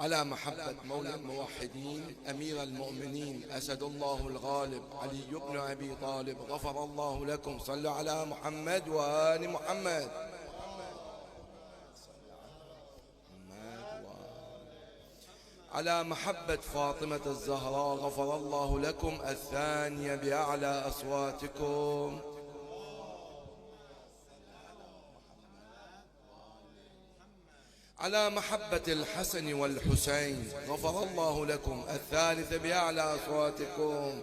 على محبة مولى الموحدين أمير المؤمنين أسد الله الغالب علي بن أبي طالب غفر الله لكم. صلوا على محمد وآل محمد. على محبة فاطمة الزهراء غفر الله لكم الثانية بأعلى أصواتكم. على محبة الحسن والحسين غفر الله لكم الثالثة بأعلى أصواتكم.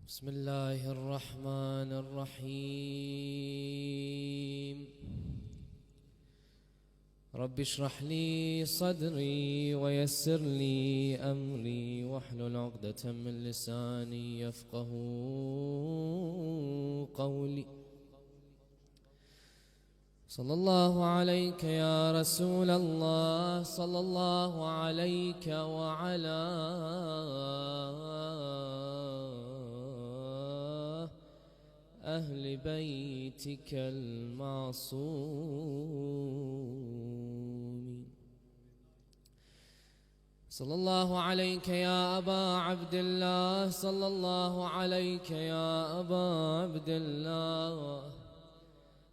بسم الله الرحمن الرحيم. رب اشرح لي صدري ويسر لي أمري واحلل عقدة من لساني يفقه قولي. صلى الله عليك يا رسول الله، صلى الله عليك وعلى أهل بيتك المعصومين. صلى الله عليك يا أبا عبد الله، صلى الله عليك يا أبا عبد الله،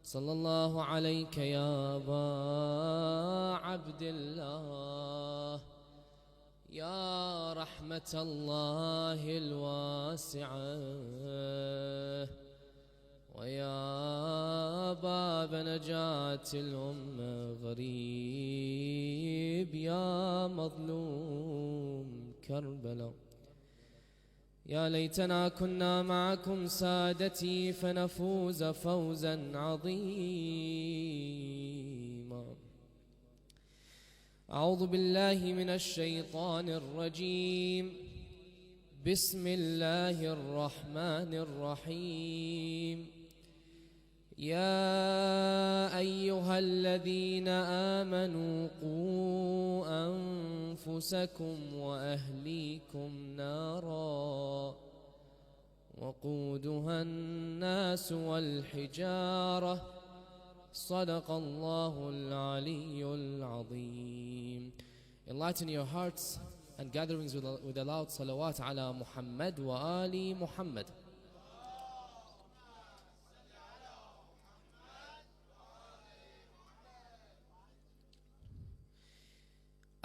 صلى الله عليك يا أبا عبد الله، يا رحمة الله الواسعة ويا باب نجاة الأمة، غريب يا مظلوم كربلاء. يا ليتنا كنا معكم سادتي فنفوز فوزا عظيما. أعوذ بالله من الشيطان الرجيم. بسم الله الرحمن الرحيم. يا أيها الذين آمنوا قوا أنفسكم وأهليكم نارا وقودها الناس والحجارة صدق الله العلي العظيم. Enlighten your hearts and gatherings with a loud salawat ala Muhammad wa ali Muhammad.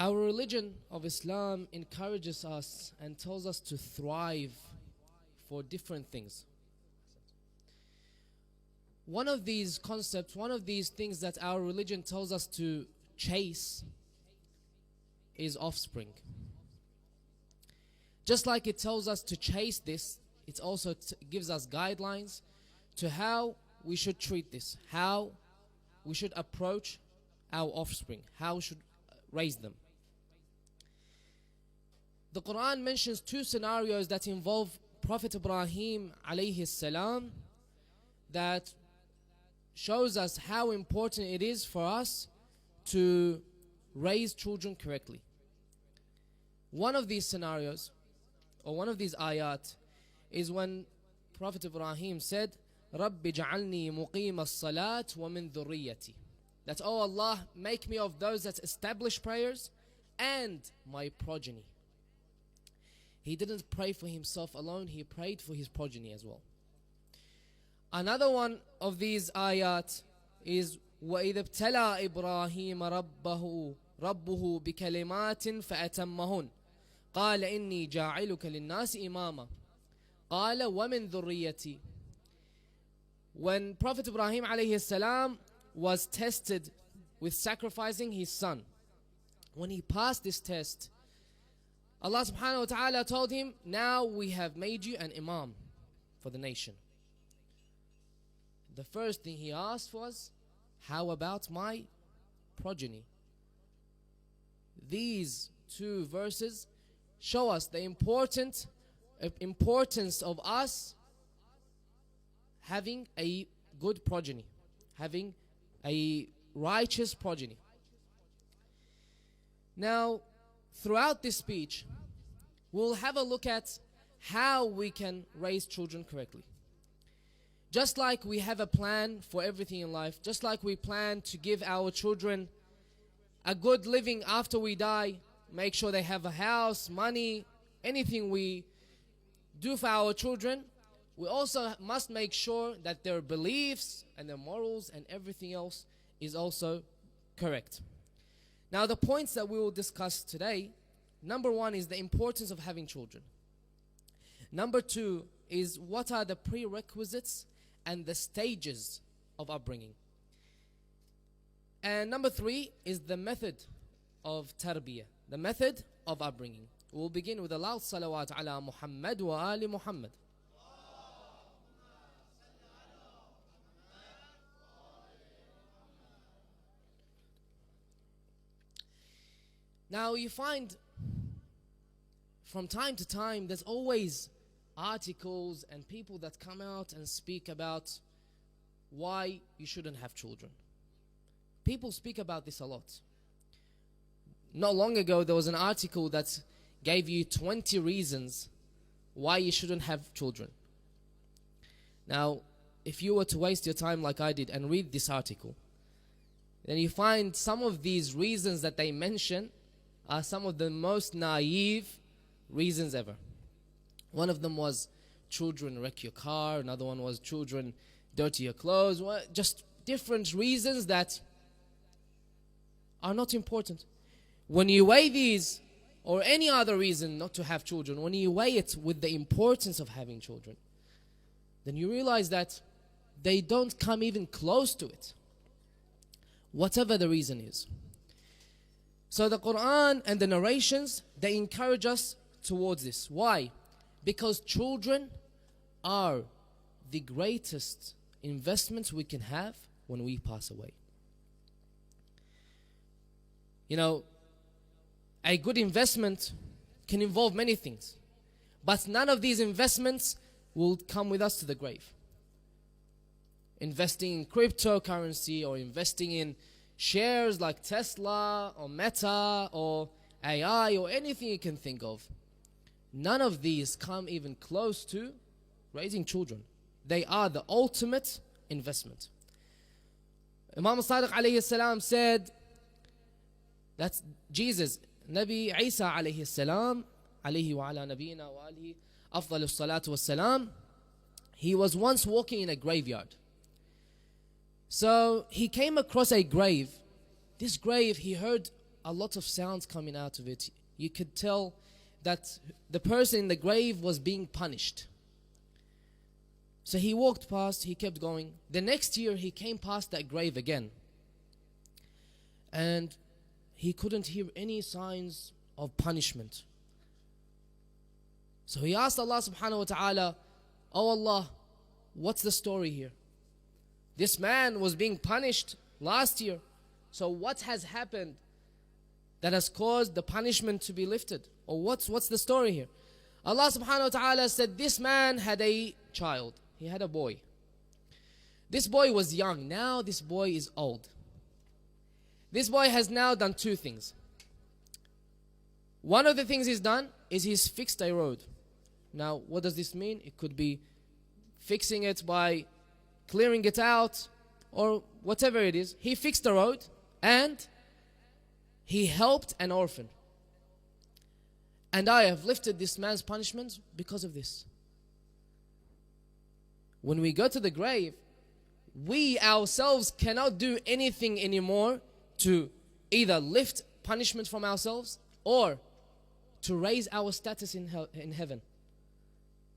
Our religion of Islam encourages us and tells us to thrive for different things. One of these concepts, one of these things that our religion tells us to chase is offspring. Just like it tells us to chase this, it also gives us guidelines to how we should treat this, how we should approach our offspring, how we should raise them. The Quran mentions two scenarios that involve Prophet Ibrahim alayhi salam that shows us how important it is for us to raise children correctly. One of these scenarios, or one of these ayat, is when Prophet Ibrahim said, رَبِّ جَعَلْنِي مُقِيمَ الصَّلَاةِ وَمِن ذُرِّيَّتِي. That, oh Allah, make me of those that establish prayers and my progeny. He didn't pray for himself alone, he prayed for his progeny as well. Another one of these ayat is وَإِذَا ابْتَلَى إِبْرَاهِيمَ رَبُّهُ بِكَلِمَاتٍ فَأَتَمَّهُنْ قَالَ إِنِّي جَاعِلُكَ لِلنَّاسِ إِمَامًا قَالَ وَمِن ذُرِّيَّتِي. When Prophet Ibrahim alayhi salam was tested with sacrificing his son, when he passed this test, Allah subhanahu wa ta'ala told him, now we have made you an imam for the nation. The first thing he asked was, how about my progeny? These two verses show us the importance of us having a good progeny, having a righteous progeny. Now, throughout this speech, we'll have a look at how we can raise children correctly. Just like we have a plan for everything in life, just like we plan to give our children a good living after we die, make sure they have a house, money, anything we do for our children, we also must make sure that their beliefs and their morals and everything else is also correct. Now, the points that we will discuss today, number one is the importance of having children. Number two is what are the prerequisites and the stages of upbringing. And number three is the method of tarbiyah, the method of upbringing. We'll begin with a loud salawat ala Muhammad wa ali Muhammad. Now you find from time to time there's always articles and people that come out and speak about why you shouldn't have children. People speak about this a lot. Not long ago there was an article that gave you 20 reasons why you shouldn't have children. Now, if you were to waste your time like I did and read this article, then you find some of these reasons that they mention are some of the most naive reasons ever. One of them was children wreck your car. Another one was children dirty your clothes. Just different reasons that are not important. When you weigh these or any other reason not to have children, when you weigh it with the importance of having children, then you realize that they don't come even close to it, whatever the reason is. So the Quran and the narrations, they encourage us towards this. Why? Because children are the greatest investments we can have when we pass away. You know, a good investment can involve many things, but none of these investments will come with us to the grave. Investing in cryptocurrency or investing in shares like Tesla or Meta or AI or anything you can think of, none of these come even close to raising children. They are the ultimate investment. Imam Sadiq alayhi salam said that Jesus, Nabi Isa alayhi salam, alayhi wa ala nabiyina wa alihi afdalus salatu was salam, he was once walking in a graveyard. So he came across a grave. This grave, he heard a lot of sounds coming out of it. You could tell that the person in the grave was being punished. So he walked past, he kept going. The next year he came past that grave again. And he couldn't hear any signs of punishment. So he asked Allah subhanahu wa ta'ala, "Oh Allah, what's the story here? This man was being punished last year. So what has happened that has caused the punishment to be lifted? Or what's the story here?" Allah subhanahu wa ta'ala said, this man had a child. He had a boy. This boy was young. Now this boy is old. This boy has now done two things. One of the things he's done is he's fixed a road. Now, what does this mean? It could be fixing it by clearing it out or whatever it is. He fixed the road and he helped an orphan. And I have lifted this man's punishment because of this. When we go to the grave, we ourselves cannot do anything anymore to either lift punishment from ourselves or to raise our status in heaven.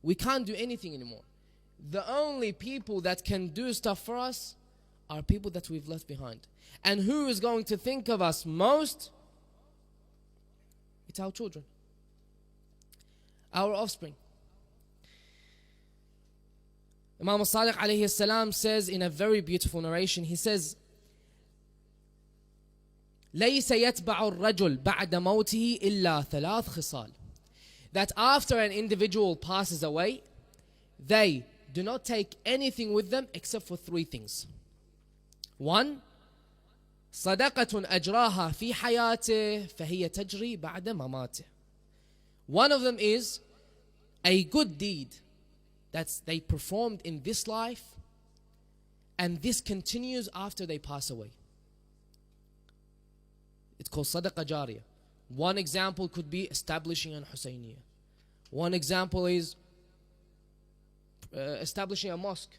We can't do anything anymore. The only people that can do stuff for us are people that we've left behind. And who is going to think of us most? It's our children, our offspring. Imam Sadiq alayhi salam says in a very beautiful narration, he says, لَيْسَ يَتْبَعُ الرَّجُلْ بَعْدَ مَوْتِهِ إِلَّا ثَلَاث خِصَالٍ. That after an individual passes away, they do not take anything with them except for three things. One, صدقة أجراها في حياته فهي تجري بعد مماته. One of them is a good deed that they performed in this life, and this continues after they pass away. It's called Sadaqa Jariyah. One example could be establishing an Husayniyah. One example is establishing a mosque,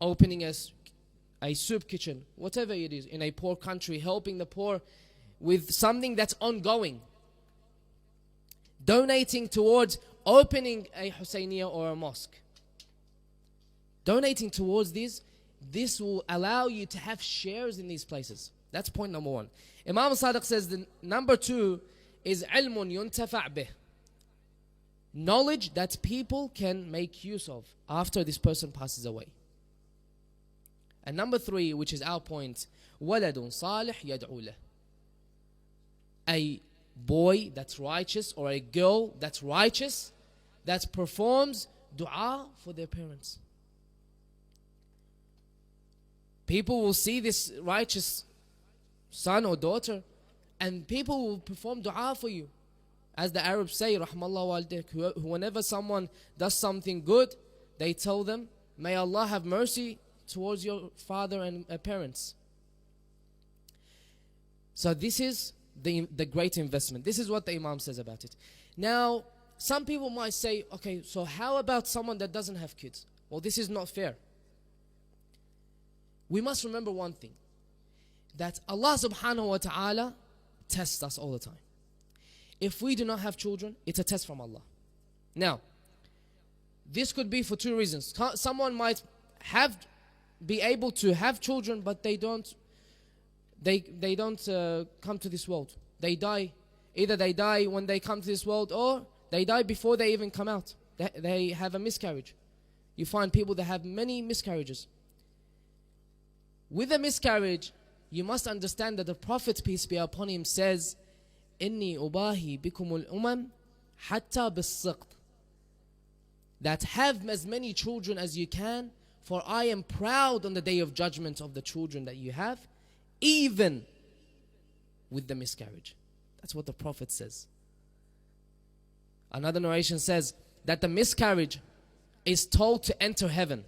opening a soup kitchen, whatever it is, in a poor country, helping the poor with something that's ongoing. Donating towards opening a Husayniyah or a mosque. Donating towards this will allow you to have shares in these places. That's point number one. Imam Sadiq says the number two is علم ينتفع به. Knowledge that people can make use of after this person passes away. And number three, which is our point, ولد صالح يدعو له. A boy that's righteous or a girl that's righteous that performs dua for their parents. People will see this righteous son or daughter and people will perform dua for you. As the Arabs say, Rahmallah waldik, whenever someone does something good, they tell them, may Allah have mercy towards your father and parents. So this is the great investment. This is what the Imam says about it. Now, some people might say, okay, so how about someone that doesn't have kids? Well, this is not fair. We must remember one thing, that Allah subhanahu wa ta'ala tests us all the time. If we do not have children, it's a test from Allah. Now, this could be for two reasons. Someone might be able to have children, but they don't come to this world. They die. Either they die when they come to this world, or they die before they even come out. They have a miscarriage. You find people that have many miscarriages. With a miscarriage, you must understand that the Prophet, peace be upon him, says, إِنِّي أُبَاهِي بِكُمُ الْأُمَمْ حَتَّى بِالسِّقْطِ. That have as many children as you can, for I am proud on the day of judgment of the children that you have, even with the miscarriage. That's what the Prophet says. Another narration says that the miscarriage is told to enter heaven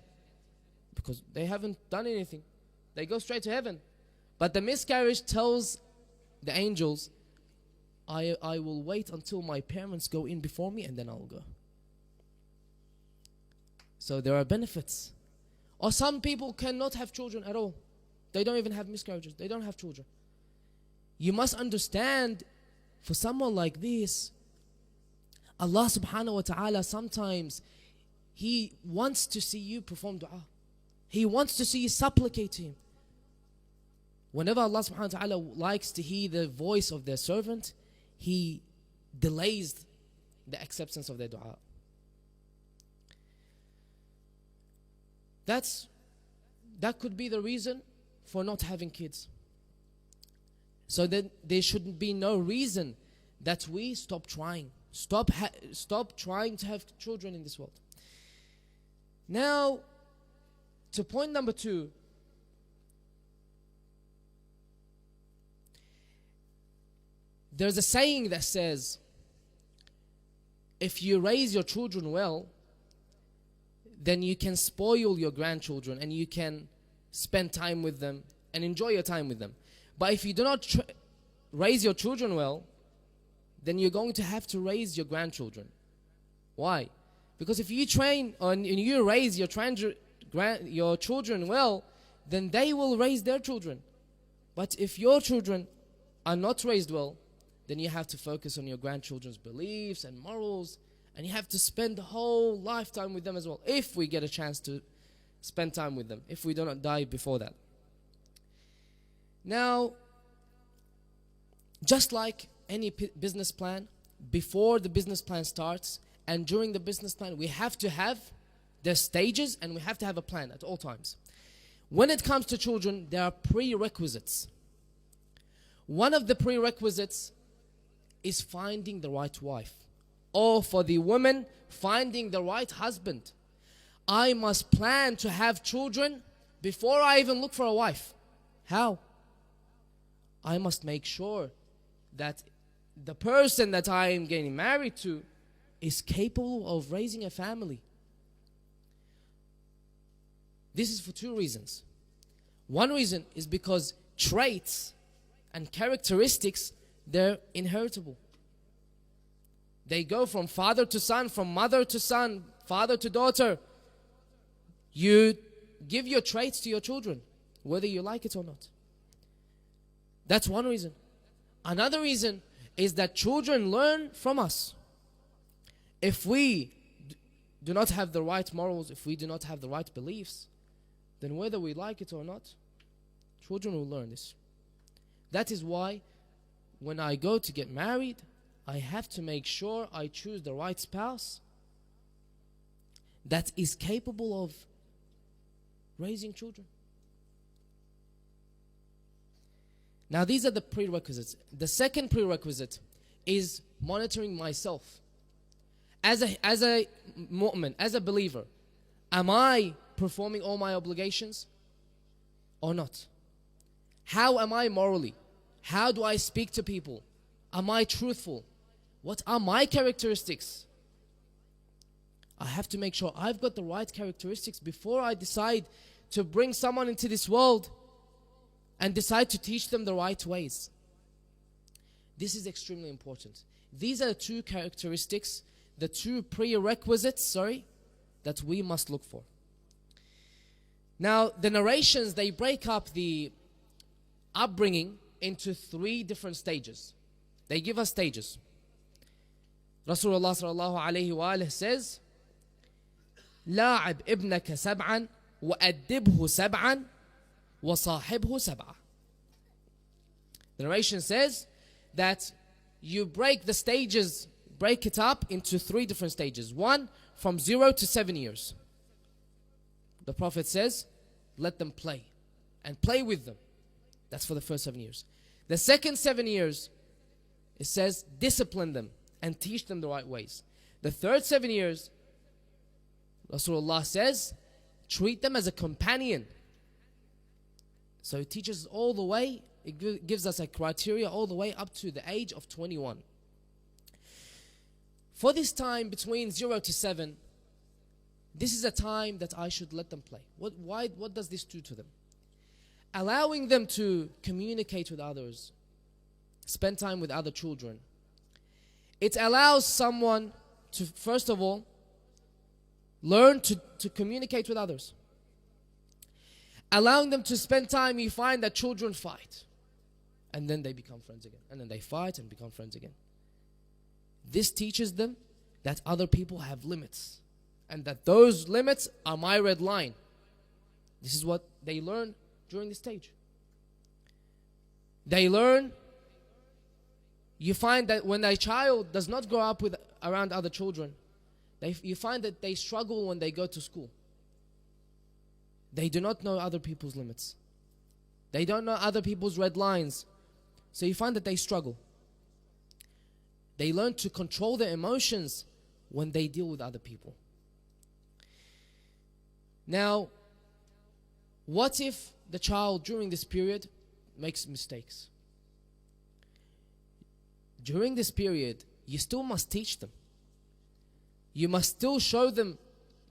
because they haven't done anything. They go straight to heaven. But the miscarriage tells the angels, I will wait until my parents go in before me and then I'll go. So there are benefits. Or some people cannot have children at all. They don't even have miscarriages. They don't have children. You must understand, for someone like this, Allah subhanahu wa ta'ala sometimes, He wants to see you perform dua. He wants to see you supplicate to Him. Whenever Allah subhanahu wa ta'ala likes to hear the voice of their servant, He delays the acceptance of their dua. That could be the reason for not having kids. So that there should be no reason that we stop trying. Stop trying to have children in this world. Now, to point number two. There's a saying that says, if you raise your children well, then you can spoil your grandchildren and you can spend time with them and enjoy your time with them. But if you do not raise your children well, then you're going to have to raise your grandchildren. Why? Because if you train and you raise your children well, then they will raise their children. But if your children are not raised well, then you have to focus on your grandchildren's beliefs and morals, and you have to spend the whole lifetime with them as well, if we get a chance to spend time with them, if we do not die before that. Now, just like any business plan, before the business plan starts and during the business plan, we have to have the stages and we have to have a plan at all times. When it comes to children, there are prerequisites. One of the prerequisites is finding the right wife, or for the woman, finding the right husband. I must plan to have children before I even look for a wife. How? I must make sure that the person that I am getting married to is capable of raising a family. This is for two reasons. One reason is because traits and characteristics, they're inheritable. They go from father to son, from mother to son, father to daughter. You give your traits to your children, whether you like it or not. That's one reason. Another reason is that children learn from us. If we do not have the right morals, if we do not have the right beliefs, then whether we like it or not, children will learn this. That is why when I go to get married, I have to make sure I choose the right spouse that is capable of raising children. Now these are the prerequisites. The second prerequisite is monitoring myself. As a mu'min, as a believer, am I performing all my obligations or not? How am I morally? How do I speak to people? Am I truthful? What are my characteristics? I have to make sure I've got the right characteristics before I decide to bring someone into this world and decide to teach them the right ways. This is extremely important. These are the two characteristics, the two prerequisites, that we must look for. Now, the narrations, they break up the upbringing into three different stages. They give us stages. Rasulullah sallallahu alayhi wa alayhi says, لاعب ابنك سبعا وأدبه سبعا وصاحبه سبعا. The narration says that you break the stages, break it up into three different stages. One, from 0 to 7 years. The Prophet says, let them play and play with them. That's for the first 7 years. The second 7 years, it says, discipline them and teach them the right ways. The third 7 years, Rasulullah says, treat them as a companion. So it teaches all the way, it gives us a criteria all the way up to the age of 21. For this time between 0 to 7, this is a time that I should let them play. What does this do to them? Allowing them to communicate with others, spend time with other children. It allows someone to, first of all, learn to communicate with others. Allowing them to spend time, you find that children fight. And then they become friends again. And then they fight and become friends again. This teaches them that other people have limits. And that those limits are my red line. This is what they learn during this stage. They learn, you find that when a child does not grow up around other children, you find that they struggle when they go to school. They do not know other people's limits. They don't know other people's red lines. So you find that they struggle. They learn to control their emotions when they deal with other people. Now, what if the child during this period makes mistakes? During this period, you still must teach them. You must still show them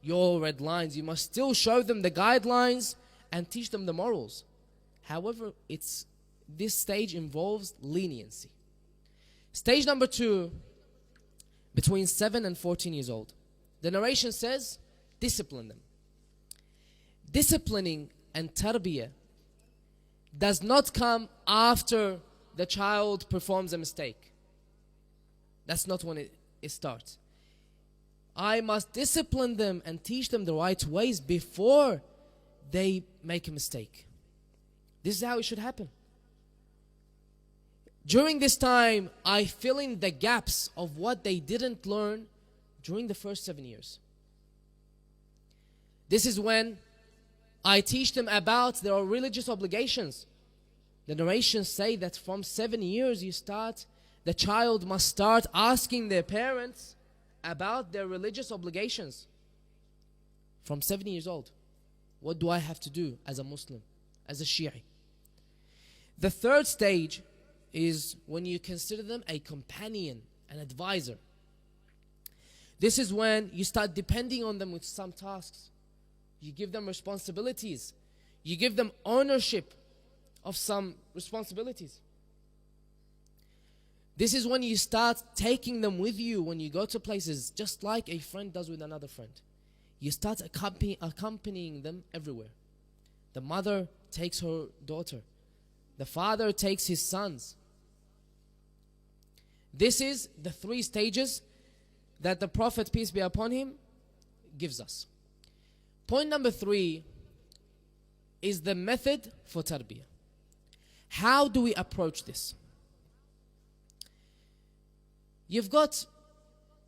your red lines. You must still show them the guidelines and teach them the morals. However, this stage involves leniency. Stage number 2, between 7 and 14 years old. The narration says, discipline them. Disciplining and tarbiyah does not come after the child performs a mistake. That's not when it starts. I must discipline them and teach them the right ways before they make a mistake. This is how it should happen. During this time, I fill in the gaps of what they didn't learn during the first 7 years. This is when I teach them about their religious obligations. The narrations say that from 7 years the child must start asking their parents about their religious obligations. from 7 years old. What do I have to do as a Muslim, as a Shi'i? The third stage is when you consider them a companion, an advisor. This is when you start depending on them with some tasks. You give them responsibilities. You give them ownership of some responsibilities. This is when you start taking them with you when you go to places, just like a friend does with another friend. You start accompanying them everywhere. The mother takes her daughter. The father takes his sons. This is the 3 stages that the Prophet, peace be upon him, gives us. Point number 3 is the method for tarbiyah. How do we approach this? You've got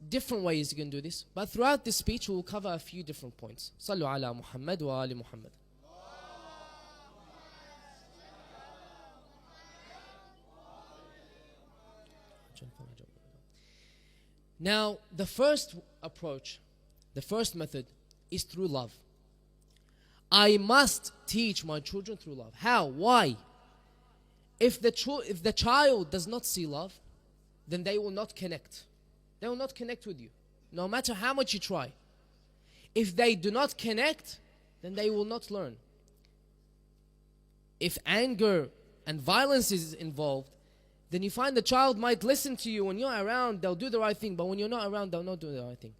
different ways you can do this, but throughout this speech we will cover a few different points. Sallu ala Muhammad wa ali Muhammad. Now, the first approach, the first method is through love. I must teach my children through love. How? Why? If the child does not see love, then they will not connect. They will not connect with you, no matter how much you try. If they do not connect, then they will not learn. If anger and violence is involved, then you find the child might listen to you. When you're around, they'll do the right thing, but when you're not around, they'll not do the right thing.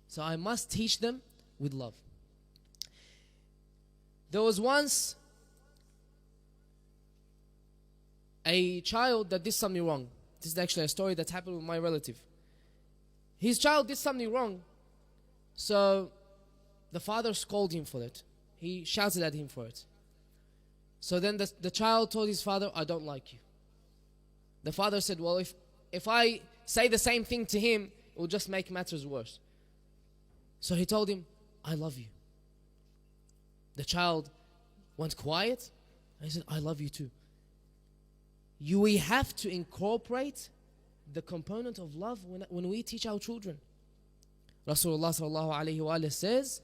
So I must teach them with love. There was once a child that did something wrong. This is actually a story that happened with my relative. His child did something wrong, so the father scolded him for it. He shouted at him for it. So then the child told his father, I don't like you. The father said, well, if I say the same thing to him, it will just make matters worse. So he told him, I love you. The child went quiet, and he said, I love you too. We have to incorporate the component of love when we teach our children. Rasulullah sallallahu alayhi wa says,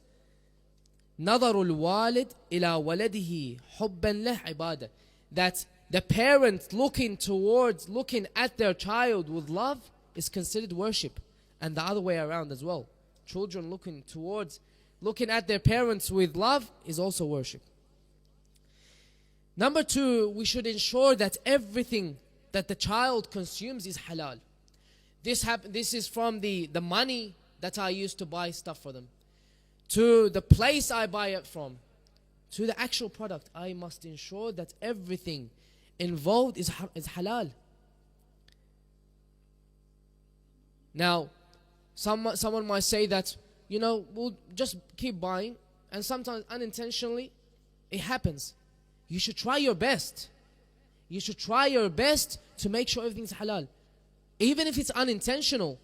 نظر الوالد إلى ولده حبا له عبادة. That the parent looking at their child with love is considered worship. And the other way around as well. Children looking at their parents with love is also worship. Number 2, we should ensure that everything that the child consumes is halal. This is from the money that I use to buy stuff for them, to the place I buy it from, to the actual product. I must ensure that everything involved is halal. Now, someone might say that, we'll just keep buying, and sometimes unintentionally it happens. You should try your best. You should try your best to make sure everything's halal. Even if it's unintentional,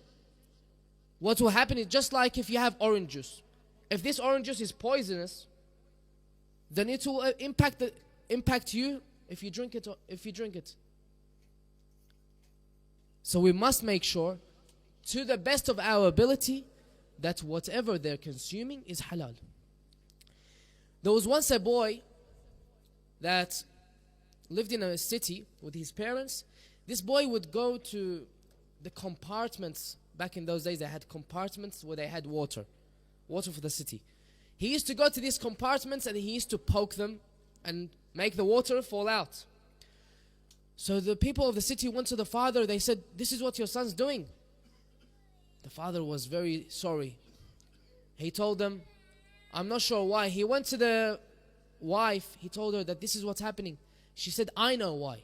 what will happen is just like if you have orange juice. If this orange juice is poisonous, then it will impact you if you drink it. So we must make sure, to the best of our ability, that whatever they're consuming is halal. There was once a boy that lived in a city with his parents. This boy would go to the compartments. Back in those days, they had compartments where they had water for the city. He used to go to these compartments and he used to poke them and make the water fall out. So the people of the city went to the father. They said, this is what your son's doing. The father was very sorry. He told them, I'm not sure why. He went to the wife. He told her that this is what's happening. She said, I know why.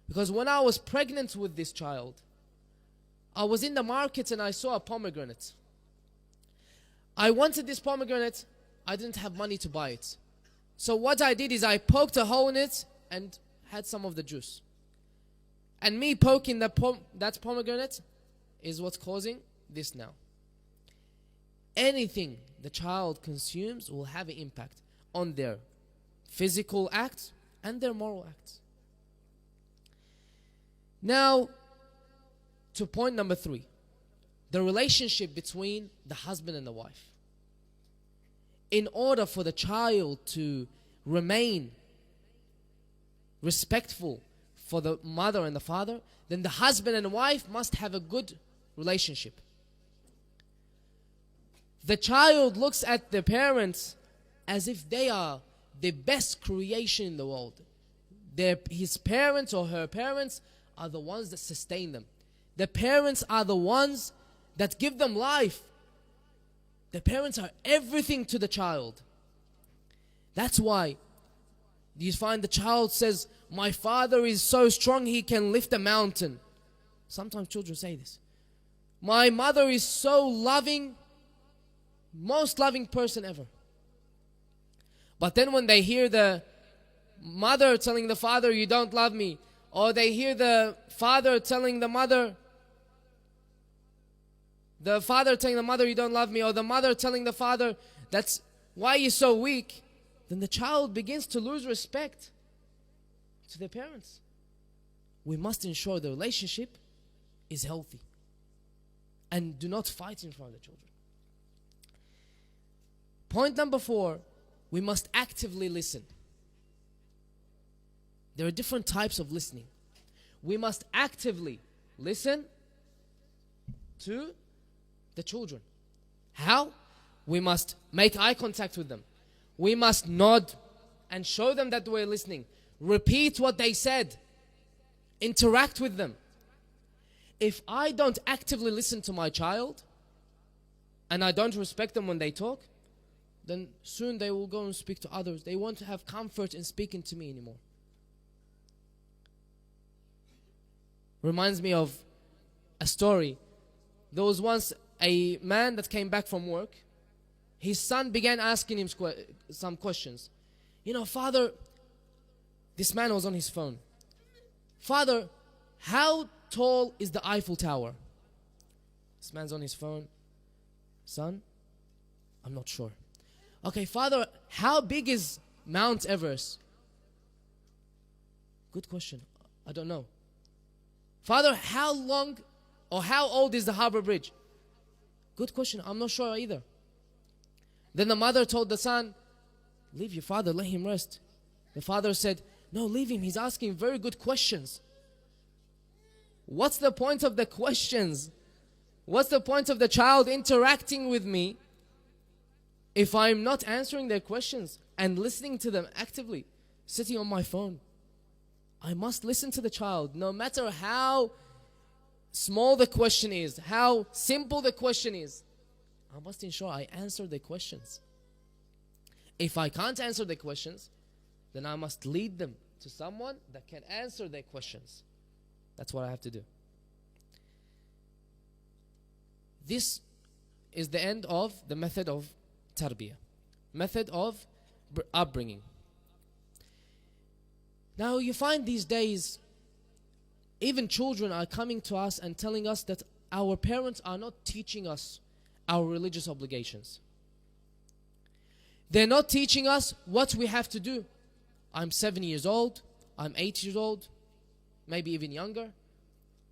Because when I was pregnant with this child, I was in the market and I saw a pomegranate. I wanted this pomegranate. I didn't have money to buy it. So what I did is I poked a hole in it and had some of the juice. And me poking that pomegranate is what's causing this now. Anything the child consumes will have an impact on their physical acts and their moral acts. Now, to point number 3, the relationship between the husband and the wife. In order for the child to remain respectful for the mother and the father, then the husband and the wife must have a good relationship. The child looks at the parents as if they are the best creation in the world. His parents or her parents are the ones that sustain them. The parents are the ones that give them life. The parents are everything to the child. That's why you find the child says, my father is so strong he can lift a mountain. Sometimes children say this. My mother is so loving, most loving person ever. But then when they hear the mother telling the father, you don't love me, or they hear the father telling the mother, you don't love me, or the mother telling the father, that's why you're so weak, then the child begins to lose respect to their parents. We must ensure the relationship is healthy and do not fight in front of the children. Point number 4, we must actively listen. There are different types of listening. We must actively listen to the children. How? We must make eye contact with them. We must nod and show them that we're listening. Repeat what they said. Interact with them. If I don't actively listen to my child and I don't respect them when they talk, then soon they will go and speak to others. They won't have comfort in speaking to me anymore. Reminds me of a story. There was once a man that came back from work. His son began asking him some questions. Father, this man was on his phone. Father, how tall is the Eiffel Tower? This man's on his phone. Son, I'm not sure. Okay, Father, how big is Mount Everest? Good question. I don't know. Father, how long or how old is the Harbor Bridge? Good question. I'm not sure either. Then the mother told the son, leave your father, let him rest. The father said, no, leave him. He's asking very good questions. What's the point of the questions? What's the point of the child interacting with me if I'm not answering their questions and listening to them actively, sitting on my phone? I must listen to the child, no matter how small the question is, how simple the question is. I must ensure I answer the questions. If I can't answer the questions, then I must lead them to someone that can answer their questions. That's what I have to do. This is the end of the method of tarbiyah, method of upbringing. Now you find these days, even children are coming to us and telling us that our parents are not teaching us our religious obligations. They're not teaching us what we have to do. I'm 7 years old, I'm 8 years old, maybe even younger.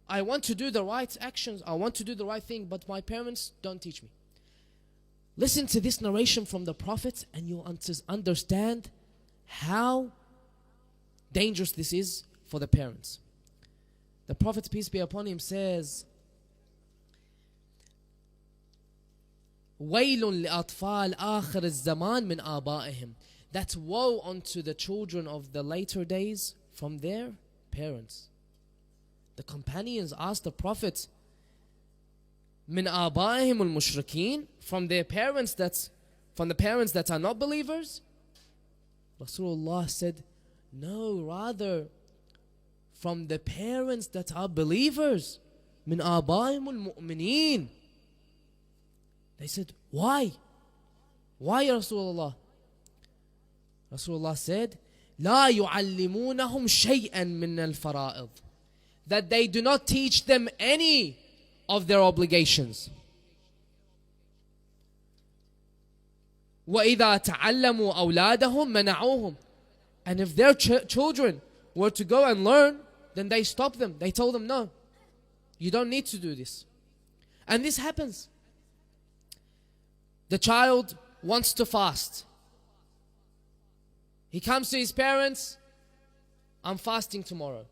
I want to do the right actions, I want to do the right thing, but my parents don't teach me. Listen to this narration from the Prophet and you'll understand how dangerous this is for the parents. The Prophet, peace be upon him, says, وَيْلٌ لِأَطْفَالِ آخِرِ الزَّمَانِ مِنْ آبَائِهِمْ. That woe unto the children of the later days from their parents. The companions asked the Prophet, مِنْ آبَائِهِمُ الْمُشْرِكِينَ, from the parents that are not believers? Rasulullah said, no, rather from the parents that are believers. مِنْ آبَائِهِمُ الْمُؤْمِنِينَ. They said, why? Why, Ya Rasulullah? Rasulullah said, لا يعلمونهم شيئا من الفرائض. That they do not teach them any of their obligations. وَإِذَا تَعَلَّمُوا أَوْلَادَهُمْ مَنَعُوهُم. And if their children were to go and learn, then they stop them. They told them, no, you don't need to do this. And this happens. The child wants to fast. He comes to his parents, I'm fasting tomorrow.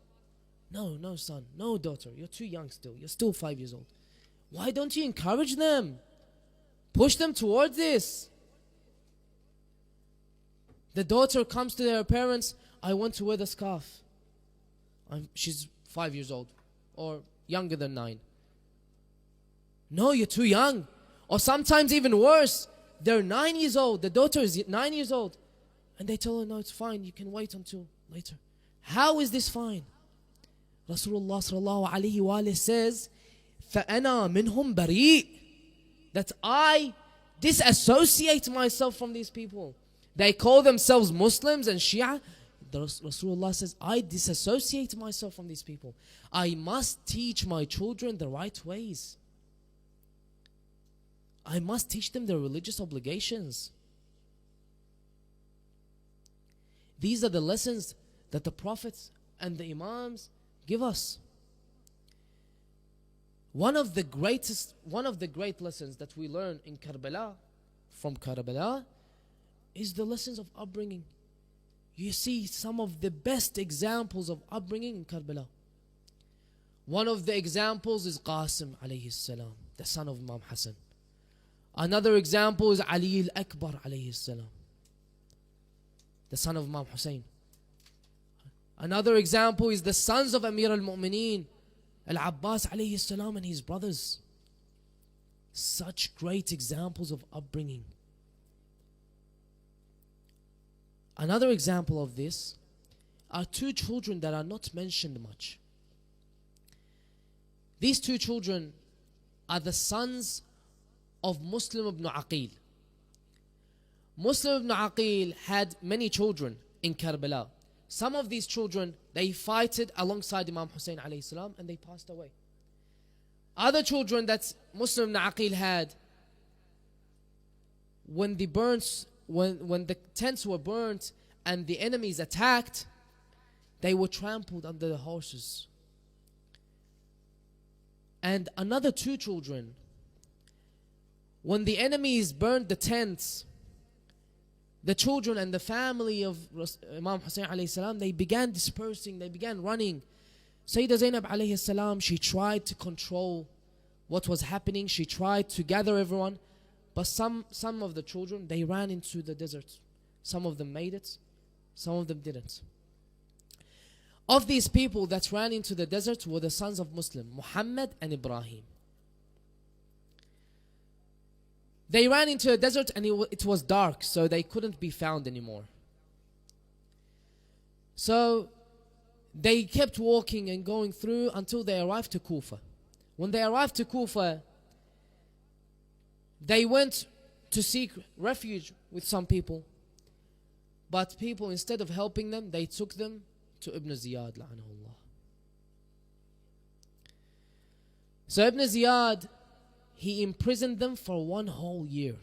No, son, no, daughter, you're too young still. You're still 5 years old. Why don't you encourage them? Push them towards this. The daughter comes to their parents, I want to wear the scarf. She's 5 years old or younger than 9. No, you're too young. Or sometimes even worse, they're 9 years old. The daughter is 9 years old. And they tell her, no, it's fine. You can wait until later. How is this fine? Rasulullah sallallahu alayhi wa says, فَأَنَا مِنْهُمْ بَرِيء. That I disassociate myself from these people. They call themselves Muslims and Shia. Rasulullah says, I disassociate myself from these people. I must teach my children the right ways. I must teach them their religious obligations. These are the lessons that the prophets and the imams give us. One of the great lessons that we learn in Karbala, from Karbala, is the lessons of upbringing. You see some of the best examples of upbringing in Karbala. One of the examples is Qasim alayhi salam, the son of Imam Hassan. Another example is Ali al-Akbar alayhi salam, the son of Imam Hussein. Another example is the sons of Amir al-Mu'mineen, Al-Abbas alayhi salam and his brothers. Such great examples of upbringing. Another example of this are two children that are not mentioned much. These two children are the sons of Muslim ibn Aqil. Muslim ibn Aqil had many children in Karbala. Some of these children, they fighted alongside Imam Hussein alayhi salam and they passed away. Other children that Muslim ibn Aqil had, when the tents were burnt and the enemies attacked, they were trampled under the horses. And another two children, when the enemies burned the tents, the children and the family of Imam Hussein alayhi salam, they began dispersing, they began running. Sayyidah Zainab alayhi salam, she tried to control what was happening. She tried to gather everyone. But some of the children, they ran into the desert. Some of them made it, some of them didn't. Of these people that ran into the desert were the sons of Muslim, Muhammad and Ibrahim. They ran into a desert and it was dark, so they couldn't be found anymore. So they kept walking and going through until they arrived to Kufa. When they arrived to Kufa, they went to seek refuge with some people. But people, instead of helping them, they took them to Ibn Ziyad, la'anahullah. So Ibn Ziyad, he imprisoned them for 1 whole year.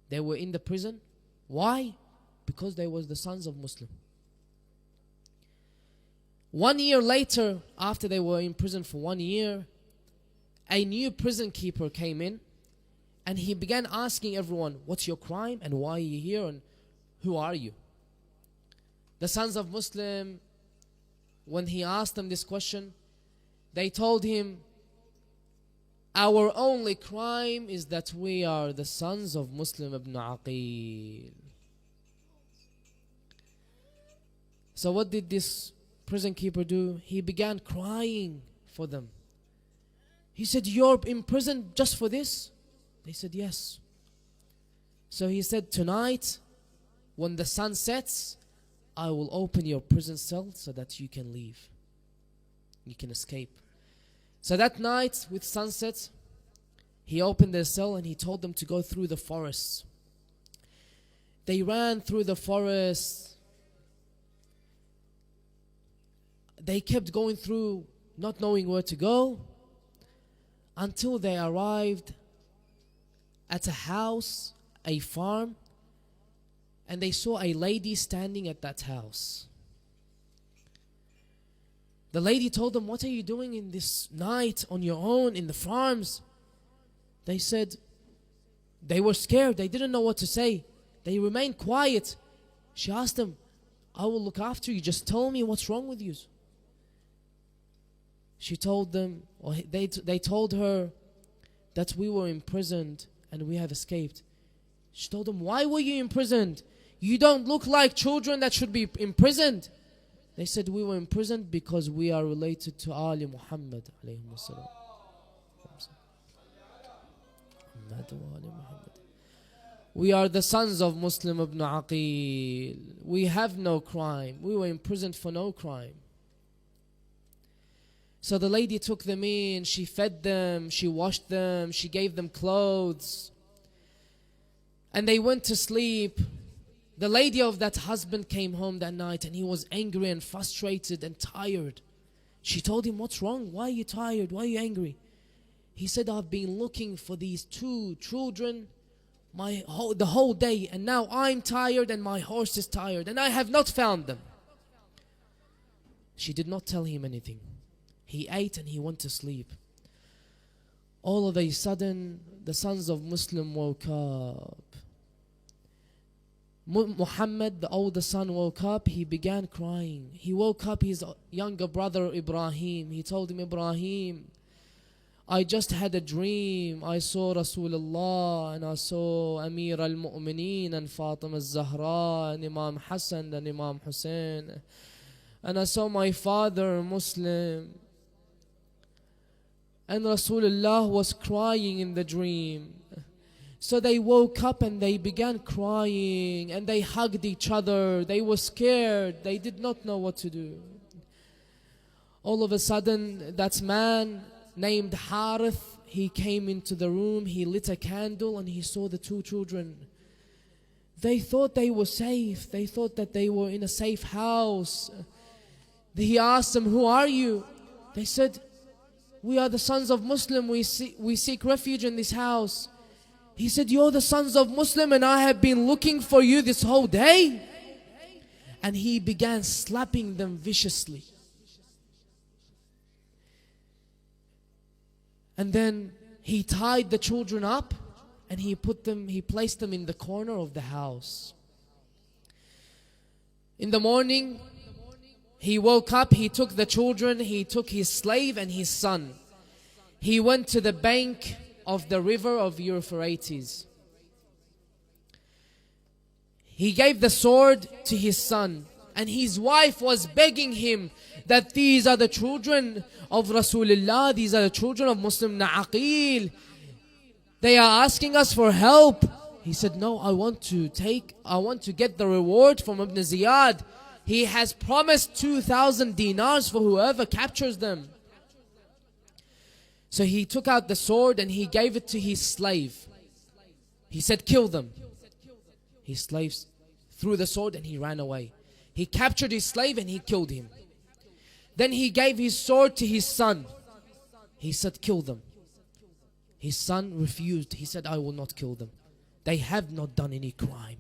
They were in the prison. Why? Because they were the sons of Muslim. 1 year later, after they were in prison for 1 year, a new prison keeper came in and he began asking everyone, what's your crime and why are you here and who are you? The sons of Muslim, when he asked them this question, they told him, our only crime is that we are the sons of Muslim ibn Aqil. So what did this prison keeper do? He began crying for them. He said, you're in prison just for this? They said, yes. So he said, tonight, when the sun sets, I will open your prison cell so that you can leave. You can escape. So that night, with sunset, he opened their cell and he told them to go through the forest. They ran through the forest. They kept going through, not knowing where to go, until they arrived at a house, a farm, and they saw a lady standing at that house. The lady told them, what are you doing in this night on your own in the farms? They said, they were scared. They didn't know what to say. They remained quiet. She asked them, I will look after you. Just tell me what's wrong with you. She told them, or they told her that we were imprisoned and we have escaped. She told them, why were you imprisoned? You don't look like children that should be imprisoned. They said, we were imprisoned because we are related to Ali Muhammad alayhi salam. We are the sons of Muslim ibn Aqil. We have no crime. We were imprisoned for no crime. So the lady took them in, she fed them, she washed them, she gave them clothes. And they went to sleep. The lady of that husband came home that night and he was angry and frustrated and tired. She told him, what's wrong? Why are you tired? Why are you angry? He said, I've been looking for these two children the whole day, and now I'm tired and my horse is tired and I have not found them. She did not tell him anything. He ate and he went to sleep. All of a sudden, the sons of Muslim woke up. Muhammad, the older son, woke up. He began crying. He woke up his younger brother Ibrahim. He told him, Ibrahim, I just had a dream. I saw Rasulullah and I saw Amir al-Mu'mineen and Fatima al-Zahra and Imam Hassan and Imam Hussein. And I saw my father Muslim. And Rasulullah was crying in the dream. So they woke up and they began crying and they hugged each other. They were scared. They did not know what to do. All of a sudden, that man named Harith, he came into the room, he lit a candle and he saw the two children. They thought they were safe. They thought that they were in a safe house. He asked them, who are you? They said, we are the sons of Muslim. We seek refuge in this house. He said, you're the sons of Muslim and I have been looking for you this whole day. And he began slapping them viciously. And then he tied the children up and he placed them in the corner of the house. In the morning, he woke up, he took the children, he took his slave and his son. He went to the bank of the river of Euphrates. He gave the sword to his son, and his wife was begging him that these are the children of Rasulullah, these are the children of Muslim Aqil. They are asking us for help. He said, no, I want to get the reward from Ibn Ziyad. He has promised 2,000 dinars for whoever captures them. So he took out the sword and he gave it to his slave. He said, kill them. His slaves threw the sword and he ran away. He captured his slave and he killed him. Then he gave his sword to his son. He said, kill them. His son refused. He said, I will not kill them. They have not done any crime.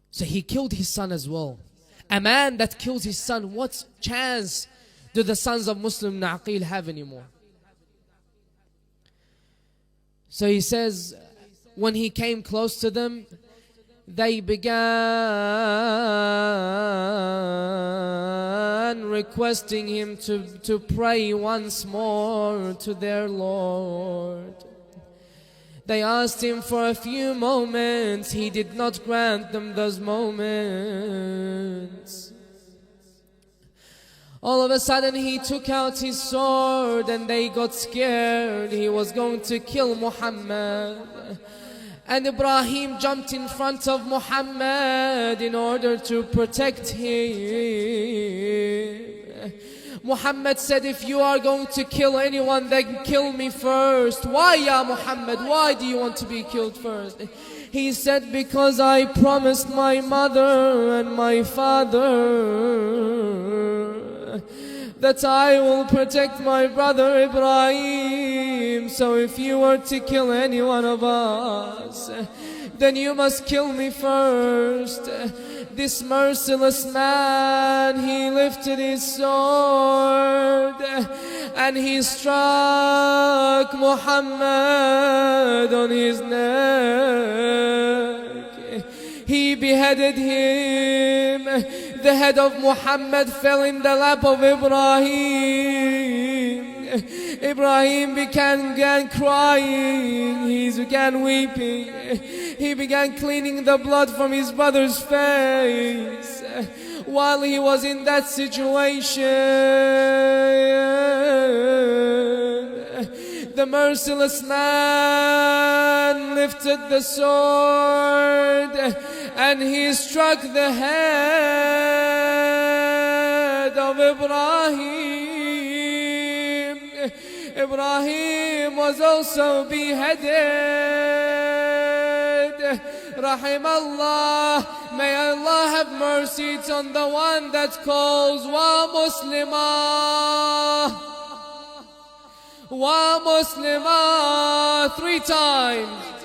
So he killed his son as well. A man that kills his son, what chance do the sons of Muslim Aqil have anymore? So he says, when he came close to them, they began requesting him to pray once more to their Lord. They asked him for a few moments. He did not grant them those moments. All of a sudden he took out his sword and they got scared. He was going to kill Muhammad. And Ibrahim jumped in front of Muhammad in order to protect him. Muhammad said, if you are going to kill anyone, then kill me first. Why, Ya Muhammad? Why do you want to be killed first? He said, because I promised my mother and my father that I will protect my brother Ibrahim. So if you were to kill any one of us, then you must kill me first. this merciless man, he lifted his sword and he struck Muhammad on his neck. He beheaded him. The head of Muhammad fell in the lap of Ibrahim. Ibrahim began crying, he began weeping, he began cleaning the blood from his brother's face. While he was in that situation, the merciless man lifted the sword and he struck the head of Ibrahim. Ibrahim was also beheaded. Rahim Allah, may Allah have mercy on the one that calls Wa Muslimah, Wa Muslimah 3 times.